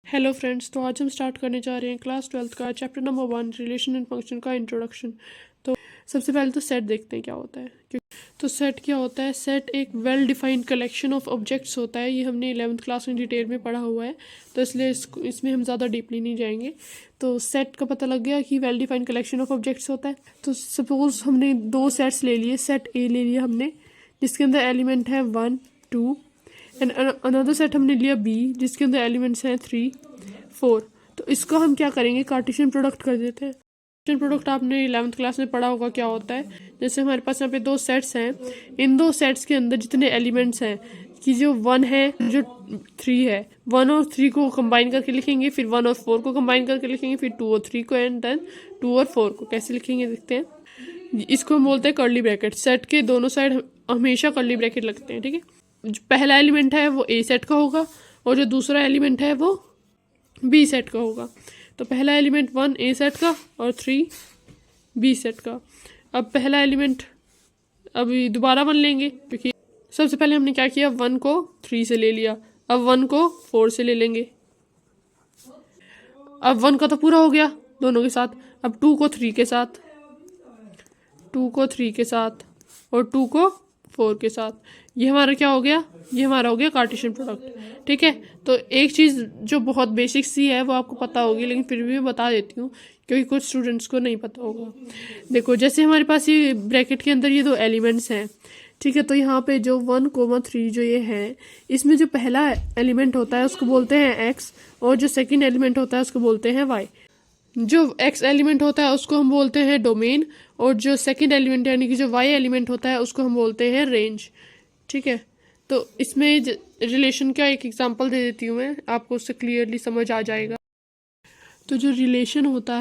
Hello friends, तो आज हम स्टार्ट करने जा रहे हैं क्लास 12th का chapter number 1 relation and function का इंट्रोडक्शन। तो सबसे पहले तो सेट देखते हैं क्या होता है। तो सेट क्या होता है? सेट एक well defined collection of objects होता है। ये हमने 11th क्लास में डिटेल में पढ़ा हुआ है, तो इसलिए इसमें हम ज़्यादा डीपली नहीं जाएंगे। तो सेट का पता लग गया कि well defined collection of objects होता है। तो सपोज हमने दो सेट्स ले लिए, सेट ए ले लिया हमने जिसके अंदर एलिमेंट है 1 2 एंड अनदर सेट हमने लिया बी जिसके अंदर एलिमेंट्स हैं 3 4। तो इसको हम क्या करेंगे, कार्टेशियन प्रोडक्ट कर देते हैं। कार्टेशियन प्रोडक्ट आपने 11th क्लास में पढ़ा होगा क्या होता है। जैसे हमारे पास यहाँ पे दो सेट्स हैं, इन दो सेट्स के अंदर जितने एलिमेंट्स हैं कि जो 1 है जो 3 है, 1 और 3 को कंबाइन करके लिखेंगे, फिर 1 और 4 को कंबाइन करके लिखेंगे, फिर 2 और 3 को एंड देन 2 और 4 को। कैसे लिखेंगे देखते हैं। इसको हम बोलते हैं कर्ली ब्रैकेट। सेट के दोनों साइड हमेशा कर्ली ब्रैकेट लगते हैं, ठीक है। जो पहला एलिमेंट है वो ए सेट का होगा और जो दूसरा एलिमेंट है वो बी सेट का होगा। तो पहला एलिमेंट 1 ए सेट का और 3 बी सेट का। अब पहला एलिमेंट अभी दोबारा 1 लेंगे क्योंकि सबसे पहले हमने क्या किया, 1 को 3 से ले लिया, अब 1 को 4 से ले लेंगे। अब 1 का तो पूरा हो गया दोनों के साथ, अब 2 को 3 के साथ, 2 को 3 के साथ और 2 को 4 के साथ। ये हमारा क्या हो गया, ये हमारा हो गया कार्टेशियन प्रोडक्ट, ठीक है। तो एक चीज़ जो बहुत बेसिक सी है वो आपको पता होगी, लेकिन फिर भी मैं बता देती हूँ क्योंकि कुछ स्टूडेंट्स को नहीं पता होगा। देखो, जैसे हमारे पास ये ब्रैकेट के अंदर ये दो एलिमेंट्स हैं, ठीक है। तो यहाँ पे जो 1,3 जो ये है, इसमें जो पहला एलिमेंट होता है उसको बोलते हैं x और जो सेकेंड एलिमेंट होता है उसको बोलते हैं y। जो x एलिमेंट होता है उसको हम बोलते हैं डोमेन और जो सेकंड एलिमेंट यानी कि जो y एलिमेंट होता है उसको हम बोलते हैं रेंज, ठीक है। तो इसमें रिलेशन का एक एग्जांपल दे देती हूँ मैं, आपको उससे क्लियरली समझ आ जाएगा। तो जो रिलेशन होता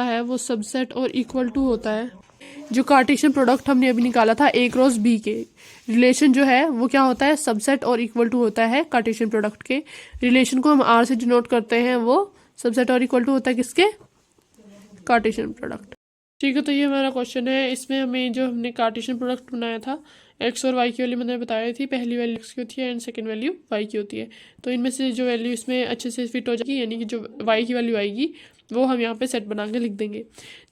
है वो सबसेट और इक्वल टू होता है। जो कार्टेशियन प्रोडक्ट हमने अभी निकाला था ए क्रॉस बी के, रिलेशन जो है वो क्या होता है, सबसेट और इक्वल टू होता है कार्टेशियन प्रोडक्ट के। रिलेशन को हम आर से डिनोट करते हैं, वो सबसेट और इक्वल टू होता है किसके, कार्टेशियन प्रोडक्ट, ठीक है। तो ये हमारा क्वेश्चन है। इसमें हमें जो हमने कार्टेशियन प्रोडक्ट बनाया था, एक्स और वाई की वैल्यू मैंने बताई थी, पहली वैल्यू एक्स की होती है एंड सेकंड वैल्यू वाई की होती है। तो इनमें से जो वैल्यू इसमें अच्छे से फिट हो जाएगी, यानी कि जो वाई की वैल्यू आएगी वो हम यहाँ पे सेट बना के लिख देंगे।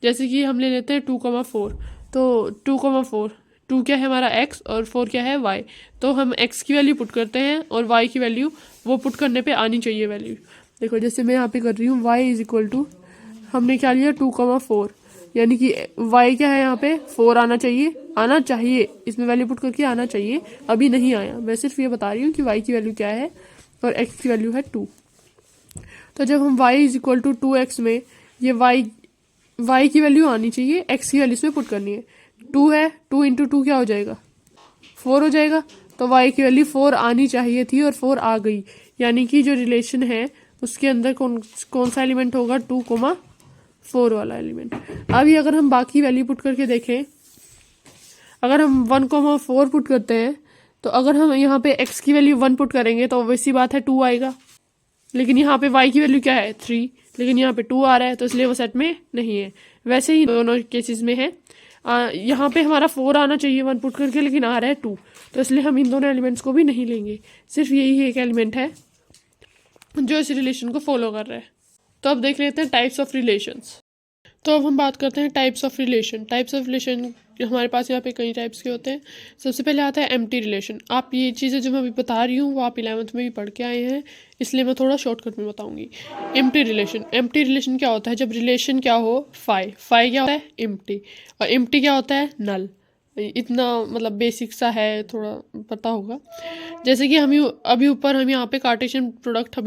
जैसे कि हम ले लेते हैं 2,4। तो 2,4, 2 क्या है हमारा एक्स और 4 क्या है वाई। तो हम एक्स की वैल्यू पुट करते हैं और वाई की वैल्यू वो पुट करने पर आनी चाहिए वैल्यू। देखो जैसे मैं यहाँ पे कर रही हूँ, वाई इज इक्वल टू, हमने क्या लिया 2,4, यानी कि y क्या है यहाँ पे 4 आना चाहिए, इसमें वैल्यू पुट करके आना चाहिए, अभी नहीं आया। मैं सिर्फ ये बता रही हूँ कि y की वैल्यू क्या है और x की वैल्यू है 2। तो जब हम y is equal to 2x में ये y की वैल्यू आनी चाहिए, x की वैल्यू इसमें पुट करनी है। 2 है, 2 इंटू 2 क्या हो जाएगा, 4 हो जाएगा। तो y की वैल्यू 4 आनी चाहिए थी और 4 आ गई, यानी कि जो रिलेशन है उसके अंदर कौन सा एलिमेंट होगा, 2,4 वाला एलिमेंट। अभी अगर हम बाकी वैल्यू पुट करके देखें, अगर हम 1,4 पुट करते हैं तो अगर हम यहाँ पे x की वैल्यू 1 पुट करेंगे तो वैसी बात है 2 आएगा, लेकिन यहाँ पे y की वैल्यू क्या है 3, लेकिन यहाँ पे 2 आ रहा है, तो इसलिए वो सेट में नहीं है। वैसे ही दोनों केसेस में है, यहाँ पे हमारा 4 आना चाहिए 1 पुट करके, लेकिन आ रहा है 2, तो इसलिए हम इन दोनों एलिमेंट्स को भी नहीं लेंगे। सिर्फ यही एक एलिमेंट है जो इस रिलेशन को फॉलो कर रहा है। तो अब देख लेते हैं टाइप्स ऑफ रिलेशंस। तो अब हम बात करते हैं types of relation. Types of relation हमारे पास यहाँ पे कई टाइप्स के होते हैं। सबसे पहले आता है एम्प्टी रिलेशन। आप ये चीज़ें जो मैं अभी बता रही हूँ वो आप 11th में भी पढ़ के आए हैं, इसलिए मैं थोड़ा शॉर्टकट में बताऊंगी। एम्प्टी रिलेशन क्या होता है, जब रिलेशन क्या हो, फाई क्या होता है एम्प्टी, और एम्प्टी क्या होता है नल। इतना मतलब बेसिक सा है, थोड़ा पता होगा। जैसे कि हम अभी ऊपर हम यहाँ पे कार्टेशियन प्रोडक्ट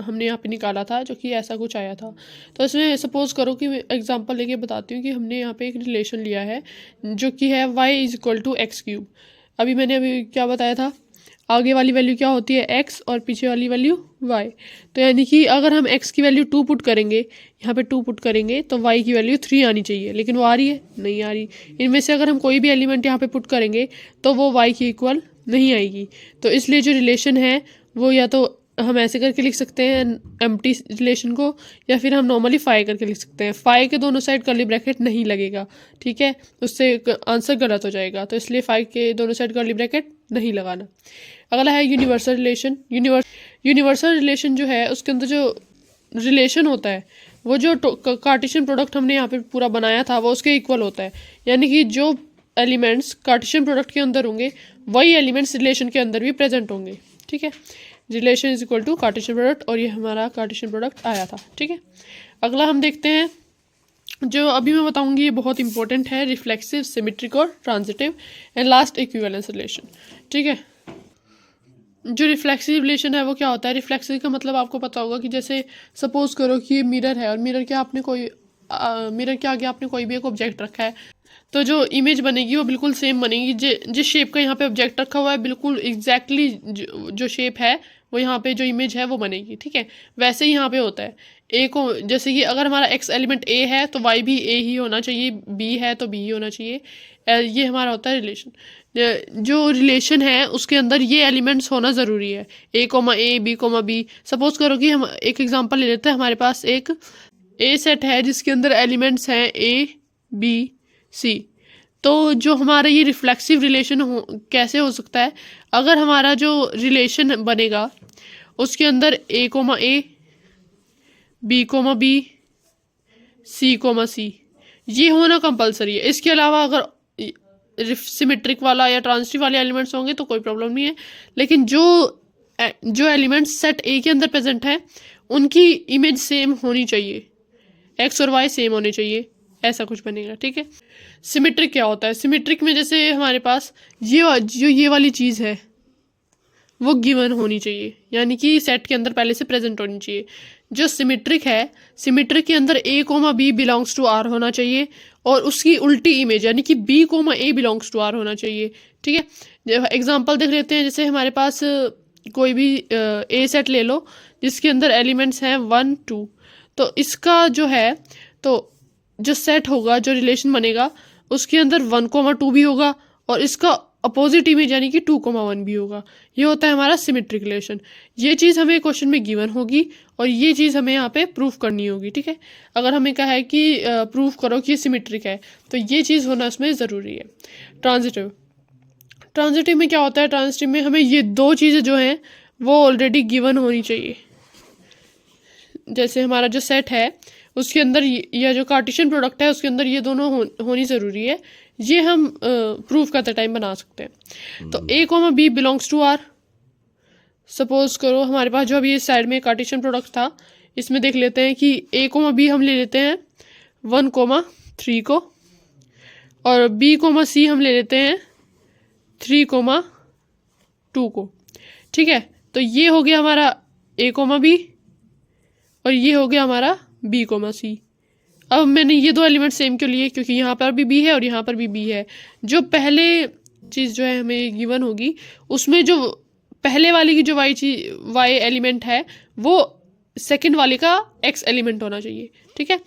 हमने यहाँ पे निकाला था जो कि ऐसा कुछ आया था। तो इसमें सपोज करो कि मैं एग्जांपल लेके बताती हूँ कि हमने यहाँ पे एक रिलेशन लिया है जो कि है y is equal to x cube. अभी क्या बताया था, आगे वाली वैल्यू क्या होती है x और पीछे वाली वैल्यू y। तो यानी कि अगर हम x की वैल्यू 2 पुट करेंगे, यहाँ पे 2 पुट करेंगे तो y की वैल्यू 3 आनी चाहिए, लेकिन वो आ रही है नहीं आ रही। इनमें से अगर हम कोई भी एलिमेंट यहाँ पे पुट करेंगे तो वो y की इक्वल नहीं आएगी। तो इसलिए जो रिलेशन है वो या तो हम ऐसे करके लिख सकते हैं एम्प्टी रिलेशन को, या फिर हम नॉर्मली फाई करके लिख सकते हैं। फाई के दोनों साइड कर्ली ब्रैकेट नहीं लगेगा, ठीक है, उससे आंसर गलत हो जाएगा। तो इसलिए फाई के दोनों साइड कर्ली ब्रैकेट नहीं लगाना। अगला है यूनिवर्सल रिलेशन। यूनिवर्सल रिलेशन जो है उसके अंदर जो रिलेशन होता है वो जो कार्टेशियन प्रोडक्ट हमने यहाँ पे पूरा बनाया था वो उसके इक्वल होता है, यानी कि जो एलिमेंट्स कार्टेशियन प्रोडक्ट के अंदर होंगे वही एलिमेंट्स रिलेशन के अंदर भी प्रेजेंट होंगे। ठीक है, relation is equal to Cartesian product, और ये हमारा कार्टेशियन प्रोडक्ट आया था। ठीक है, अगला हम देखते हैं जो अभी मैं बताऊंगी, ये बहुत इंपॉर्टेंट है, रिफ्लेक्सिव, सिमेट्रिक और transitive, and last equivalence relation. ठीक है, जो रिफ्लेक्सिव रिलेशन है वो क्या होता है? रिफ्लेक्सिव का मतलब आपको पता होगा कि जैसे सपोज करो कि ये मिरर है और मिरर के आगे आपने कोई भी एक ऑब्जेक्ट रखा है, तो जो इमेज बनेगी वो बिल्कुल सेम बनेगी। जिस शेप का यहाँ पे ऑब्जेक्ट रखा हुआ है बिल्कुल एग्जैक्टली जो शेप है वो यहाँ पे जो इमेज है वो बनेगी। ठीक है, वैसे ही यहाँ पे होता है ए को, जैसे कि अगर हमारा एक्स एलिमेंट ए है तो वाई भी ए ही होना चाहिए, बी है तो बी ही होना चाहिए। ये हमारा होता है रिलेशन। जो रिलेशन है उसके अंदर ये एलिमेंट्स होना ज़रूरी है, ए कोमा ए, बी कोमा बी। सपोज करो कि हम एक एग्जांपल ले लेते हैं, हमारे पास एक ए सेट है जिसके अंदर एलिमेंट्स हैं ए बी सी। तो जो हमारा ये रिफ्लेक्सिव रिलेशन कैसे हो सकता है? अगर हमारा जो रिलेशन बनेगा उसके अंदर A coma A, B comma B, C comma C, ये होना कंपलसरी है। इसके अलावा अगर सिमेट्रिक वाला या ट्रांजिटिव वाले एलिमेंट्स होंगे तो कोई प्रॉब्लम नहीं है, लेकिन जो एलिमेंट्स सेट ए के अंदर प्रेजेंट है उनकी इमेज सेम होनी चाहिए, एक्स और वाई सेम होने चाहिए, ऐसा कुछ बनेगा। ठीक है, सिमेट्रिक क्या होता है? सिमेट्रिक में जैसे हमारे पास ये वाली चीज़ है वो गिवन होनी चाहिए, यानी कि सेट के अंदर पहले से प्रेजेंट होनी चाहिए। जो सिमेट्रिक है, सिमेट्रिक के अंदर A comma B belongs to R होना चाहिए, और उसकी उल्टी इमेज यानी कि B comma A belongs to R होना चाहिए। ठीक है, एग्जांपल देख लेते हैं। जैसे हमारे पास कोई भी ए सेट ले लो जिसके अंदर एलिमेंट्स हैं 1 2, तो इसका जो है तो जो सेट होगा, जो रिलेशन बनेगा उसके अंदर 1 2 भी होगा और इसका अपोजिट इमेज यानी कि 2 1 भी होगा। ये होता है हमारा सिमेट्रिक रिलेशन। ये चीज़ हमें क्वेश्चन में गिवन होगी और ये चीज़ हमें यहाँ पे प्रूफ करनी होगी। ठीक है, अगर हमें कहा है कि प्रूफ करो कि ये सिमेट्रिक है तो ये चीज़ होना इसमें ज़रूरी है। ट्रांजिटिव में क्या होता है? ट्रांजिटिव में हमें ये दो चीज़ें जो हैं वो ऑलरेडी गिवन होनी चाहिए। जैसे हमारा जो सेट है उसके अंदर या जो कार्टेशियन प्रोडक्ट है उसके अंदर ये दोनों होनी ज़रूरी है। ये हम प्रूफ करते टाइम बना सकते हैं। तो A comma B belongs to R. Suppose करो हमारे पास जो अभी इस साइड में कार्टेशियन प्रोडक्ट था, इसमें देख लेते हैं कि ए कोमा बी हम ले लेते हैं 1 3 को, और बी कोमा सी हम ले लेते हैं 3 2 को। ठीक है, तो ये हो गया हमारा ए कोमा बी और ये हो गया हमारा बी कोमा सी। अब मैंने ये दो एलिमेंट सेम क्यों लिए? क्योंकि यहाँ पर भी बी है और यहाँ पर भी बी है। जो पहले चीज़ जो है हमें गिवन होगी उसमें जो पहले वाली की जो वाई एलिमेंट है वो सेकंड वाले का एक्स एलिमेंट होना चाहिए। ठीक है,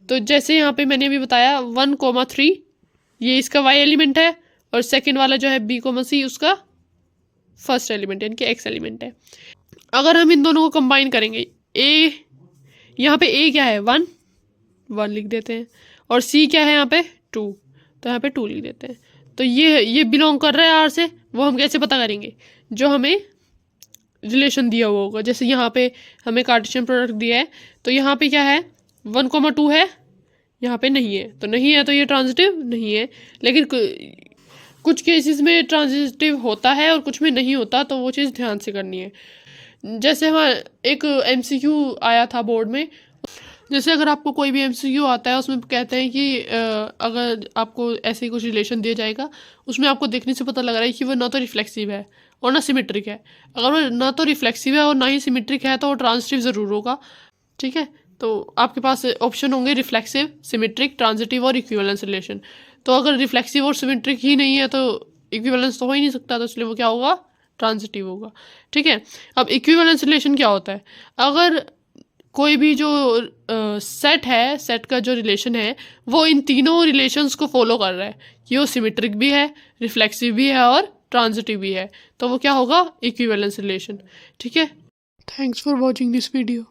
तो जैसे यहाँ पे मैंने अभी बताया 1 3 ये इसका वाई एलिमेंट है और सेकंड वाला जो है बी कोमा सी उसका फर्स्ट एलिमेंट यानी कि एक्स एलिमेंट है। अगर हम इन दोनों को कंबाइन करेंगे, ए यहाँ पे ए क्या है 1 लिख देते हैं और सी क्या है यहाँ पे 2, तो यहाँ पे 2 लिख देते हैं। तो ये बिलोंग कर रहा है आर से, वो हम कैसे पता करेंगे? जो हमें रिलेशन दिया हुआ होगा। जैसे यहाँ पे हमें कार्टेशियन प्रोडक्ट दिया है तो यहाँ पे क्या है 1 2 है, यहाँ पे नहीं है, तो नहीं है तो ये ट्रांजिटिव नहीं है। लेकिन कुछ केसेस में ट्रांजिटिव होता है और कुछ में नहीं होता, तो वो चीज़ ध्यान से करनी है। जैसे हमारा एक MCQ आया था बोर्ड में, जैसे अगर आपको कोई भी MCQ आता है उसमें कहते हैं कि अगर आपको ऐसे ही कुछ रिलेशन दिया जाएगा उसमें आपको देखने से पता लग रहा है कि वो ना तो रिफ्लेक्सिव है और ना सिमेट्रिक है। अगर वो ना तो रिफ्लेक्सिव है और ना ही सिमेट्रिक है तो वो ट्रांजिटिव ज़रूर होगा। ठीक है, तो आपके पास ऑप्शन होंगे रिफ्लेक्सिव, सिमेट्रिक, ट्रांजिटिव और इक्विवेलेंस रिलेशन। तो अगर रिफ्लेक्सिव और सिमेट्रिक ही नहीं है तो इक्विवेलेंस तो हो ही नहीं सकता, तो इसलिए वो क्या होगा? ट्रांजिटिव होगा। ठीक है, अब इक्विवेलेंस रिलेशन क्या होता है? अगर कोई भी जो सेट है, सेट का जो रिलेशन है वो इन तीनों रिलेशंस को फॉलो कर रहा है कि वो सिमेट्रिक भी है, रिफ्लेक्सिव भी है और ट्रांजिटिव भी है, तो वो क्या होगा? Equivalence relation. ठीक है, thanks for watching this video.